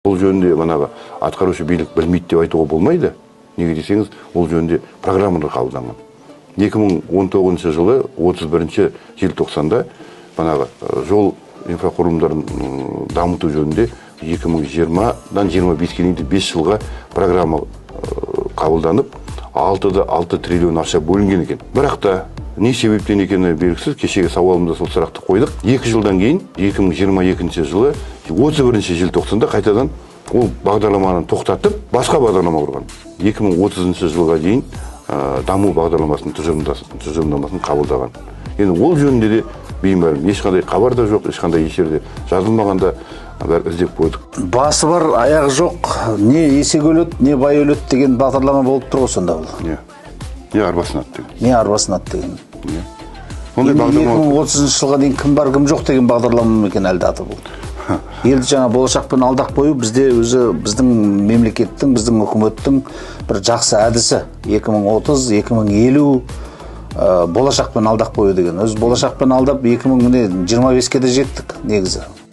Бұл жөнінде манағы атқарушы билік білмейді деп айтуға болмайды. Неге десеңіз, ол жөнінде программалар қабылданған. 2019 жылы 31 желтоқсанда манағы жол инфрақұрылымдарын дамыту жөнінде 2020-дан 25-ге дейін 5 жылға программа қабылданып, 6 триллион ақша бөлінген екен. Бірақ та не себептен екені белгісіз, кешегі сауалымда сол сұрақты қойдық. 2 жылдан кейін 2022 жылы 31 желтоқсанда қайтадан ол бағдарламаны тоқтатып, басқа бағдарлама құрған. 2030 жылға дейін даму бағдарламасының тұжырымдамасын қабылдаған. Енді ол жөнінде де беймәлім, ешқандай хабар да жоқ, ешқандай жерде жазылмағанда бәрі іздеп қойдық. Басы бар, аяғы жоқ, не есек өледі, не бай өледі деген бағдарлама болып тұр ғой сонда бұл. Не арбасын ат деген. Не арбасын ат деген. 2030 жылға дейін кім бар, кім жоқ деген бағдарлама екен әлде аты бұл. Елді жаңа болашақпен алдақ қою бізде өзі біздің мемлекеттің, біздің үкіметтің бір жақсы әдісі. 2030, 2050 болашақпен алдақ қою деген. Өз болашақпен алдап 2025-ке де жеттік негізі.